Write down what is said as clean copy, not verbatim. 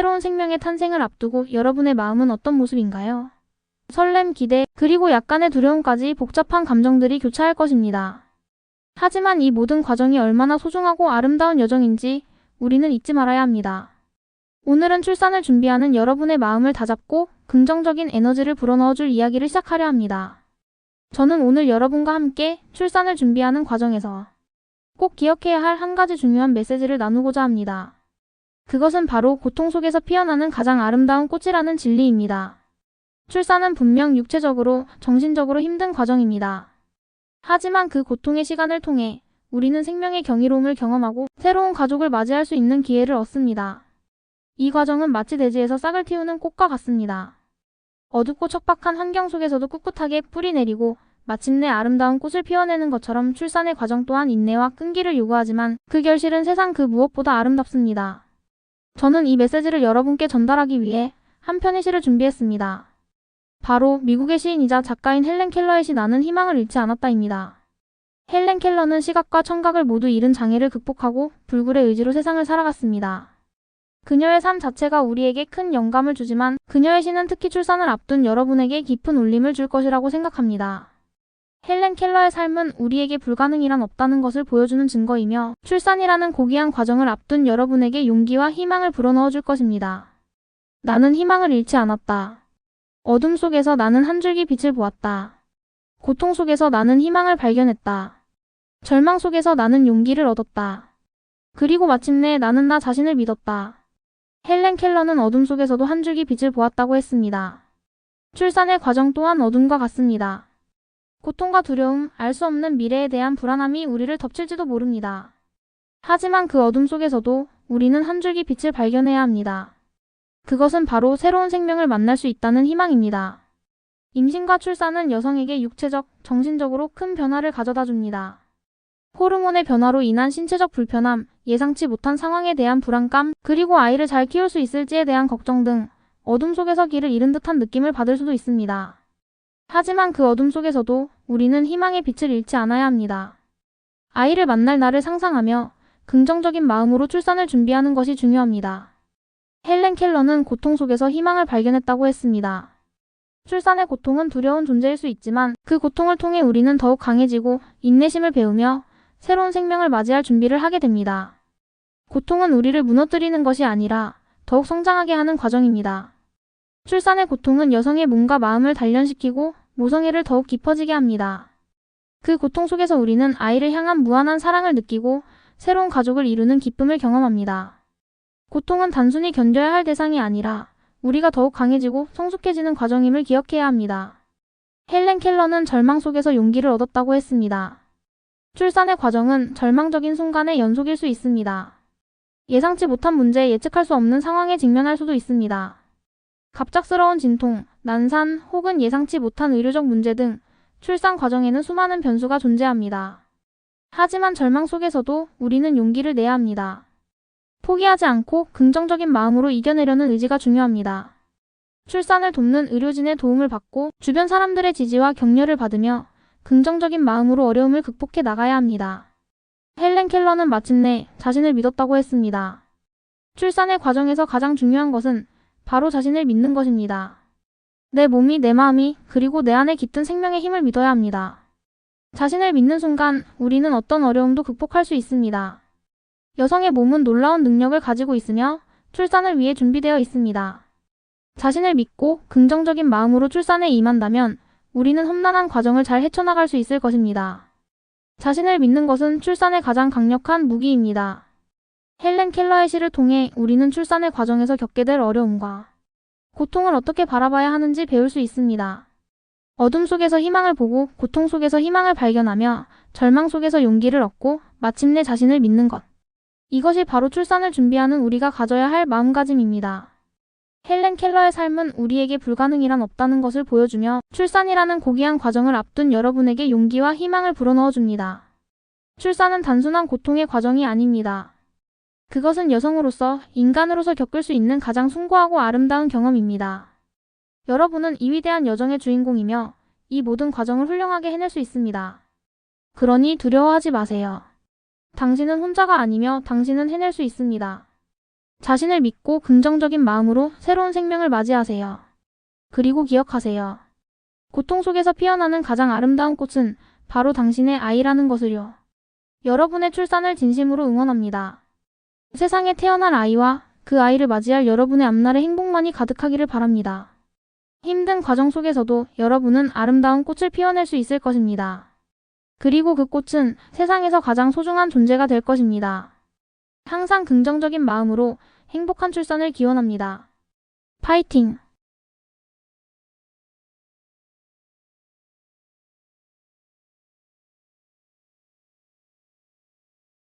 새로운 생명의 탄생을 앞두고 여러분의 마음은 어떤 모습인가요? 설렘, 기대, 그리고 약간의 두려움까지 복잡한 감정들이 교차할 것입니다. 하지만 이 모든 과정이 얼마나 소중하고 아름다운 여정인지 우리는 잊지 말아야 합니다. 오늘은 출산을 준비하는 여러분의 마음을 다잡고 긍정적인 에너지를 불어넣어줄 이야기를 시작하려 합니다. 저는 오늘 여러분과 함께 출산을 준비하는 과정에서 꼭 기억해야 할 한 가지 중요한 메시지를 나누고자 합니다. 그것은 바로 고통 속에서 피어나는 가장 아름다운 꽃이라는 진리입니다. 출산은 분명 육체적으로, 정신적으로 힘든 과정입니다. 하지만 그 고통의 시간을 통해 우리는 생명의 경이로움을 경험하고 새로운 가족을 맞이할 수 있는 기회를 얻습니다. 이 과정은 마치 대지에서 싹을 틔우는 꽃과 같습니다. 어둡고 척박한 환경 속에서도 꿋꿋하게 뿌리 내리고 마침내 아름다운 꽃을 피워내는 것처럼 출산의 과정 또한 인내와 끈기를 요구하지만 그 결실은 세상 그 무엇보다 아름답습니다. 저는 이 메시지를 여러분께 전달하기 위해 한 편의 시를 준비했습니다. 바로 미국의 시인이자 작가인 헬렌 켈러의 시 나는 희망을 잃지 않았다입니다. 헬렌 켈러는 시각과 청각을 모두 잃은 장애를 극복하고 불굴의 의지로 세상을 살아갔습니다. 그녀의 삶 자체가 우리에게 큰 영감을 주지만 그녀의 시는 특히 출산을 앞둔 여러분에게 깊은 울림을 줄 것이라고 생각합니다. 헬렌 켈러의 삶은 우리에게 불가능이란 없다는 것을 보여주는 증거이며 출산이라는 고귀한 과정을 앞둔 여러분에게 용기와 희망을 불어넣어 줄 것입니다. 나는 희망을 잃지 않았다. 어둠 속에서 나는 한 줄기 빛을 보았다. 고통 속에서 나는 희망을 발견했다. 절망 속에서 나는 용기를 얻었다. 그리고 마침내 나는 나 자신을 믿었다. 헬렌 켈러는 어둠 속에서도 한 줄기 빛을 보았다고 했습니다. 출산의 과정 또한 어둠과 같습니다. 고통과 두려움, 알 수 없는 미래에 대한 불안함이 우리를 덮칠지도 모릅니다. 하지만 그 어둠 속에서도 우리는 한 줄기 빛을 발견해야 합니다. 그것은 바로 새로운 생명을 만날 수 있다는 희망입니다. 임신과 출산은 여성에게 육체적, 정신적으로 큰 변화를 가져다 줍니다. 호르몬의 변화로 인한 신체적 불편함, 예상치 못한 상황에 대한 불안감, 그리고 아이를 잘 키울 수 있을지에 대한 걱정 등 어둠 속에서 길을 잃은 듯한 느낌을 받을 수도 있습니다. 하지만 그 어둠 속에서도 우리는 희망의 빛을 잃지 않아야 합니다. 아이를 만날 날을 상상하며 긍정적인 마음으로 출산을 준비하는 것이 중요합니다. 헬렌 켈러는 고통 속에서 희망을 발견했다고 했습니다. 출산의 고통은 두려운 존재일 수 있지만 그 고통을 통해 우리는 더욱 강해지고 인내심을 배우며 새로운 생명을 맞이할 준비를 하게 됩니다. 고통은 우리를 무너뜨리는 것이 아니라 더욱 성장하게 하는 과정입니다. 출산의 고통은 여성의 몸과 마음을 단련시키고 모성애를 더욱 깊어지게 합니다. 그 고통 속에서 우리는 아이를 향한 무한한 사랑을 느끼고 새로운 가족을 이루는 기쁨을 경험합니다. 고통은 단순히 견뎌야 할 대상이 아니라 우리가 더욱 강해지고 성숙해지는 과정임을 기억해야 합니다. 헬렌 켈러는 절망 속에서 용기를 얻었다고 했습니다. 출산의 과정은 절망적인 순간의 연속일 수 있습니다. 예상치 못한 문제에 예측할 수 없는 상황에 직면할 수도 있습니다. 갑작스러운 진통, 난산 혹은 예상치 못한 의료적 문제 등 출산 과정에는 수많은 변수가 존재합니다. 하지만 절망 속에서도 우리는 용기를 내야 합니다. 포기하지 않고 긍정적인 마음으로 이겨내려는 의지가 중요합니다. 출산을 돕는 의료진의 도움을 받고 주변 사람들의 지지와 격려를 받으며 긍정적인 마음으로 어려움을 극복해 나가야 합니다. 헬렌 켈러는 마침내 자신을 믿었다고 했습니다. 출산의 과정에서 가장 중요한 것은 바로 자신을 믿는 것입니다. 내 몸이, 내 마음이, 그리고 내 안에 깃든 생명의 힘을 믿어야 합니다. 자신을 믿는 순간 우리는 어떤 어려움도 극복할 수 있습니다. 여성의 몸은 놀라운 능력을 가지고 있으며 출산을 위해 준비되어 있습니다. 자신을 믿고 긍정적인 마음으로 출산에 임한다면 우리는 험난한 과정을 잘 헤쳐나갈 수 있을 것입니다. 자신을 믿는 것은 출산의 가장 강력한 무기입니다. 헬렌 켈러의 시를 통해 우리는 출산의 과정에서 겪게 될 어려움과 고통을 어떻게 바라봐야 하는지 배울 수 있습니다. 어둠 속에서 희망을 보고 고통 속에서 희망을 발견하며 절망 속에서 용기를 얻고 마침내 자신을 믿는 것. 이것이 바로 출산을 준비하는 우리가 가져야 할 마음가짐입니다. 헬렌 켈러의 삶은 우리에게 불가능이란 없다는 것을 보여주며 출산이라는 고귀한 과정을 앞둔 여러분에게 용기와 희망을 불어넣어 줍니다. 출산은 단순한 고통의 과정이 아닙니다. 그것은 여성으로서, 인간으로서 겪을 수 있는 가장 숭고하고 아름다운 경험입니다. 여러분은 이 위대한 여정의 주인공이며 이 모든 과정을 훌륭하게 해낼 수 있습니다. 그러니 두려워하지 마세요. 당신은 혼자가 아니며 당신은 해낼 수 있습니다. 자신을 믿고 긍정적인 마음으로 새로운 생명을 맞이하세요. 그리고 기억하세요. 고통 속에서 피어나는 가장 아름다운 꽃은 바로 당신의 아이라는 것을요. 여러분의 출산을 진심으로 응원합니다. 세상에 태어날 아이와 그 아이를 맞이할 여러분의 앞날에 행복만이 가득하기를 바랍니다. 힘든 과정 속에서도 여러분은 아름다운 꽃을 피워낼 수 있을 것입니다. 그리고 그 꽃은 세상에서 가장 소중한 존재가 될 것입니다. 항상 긍정적인 마음으로 행복한 출산을 기원합니다. 파이팅!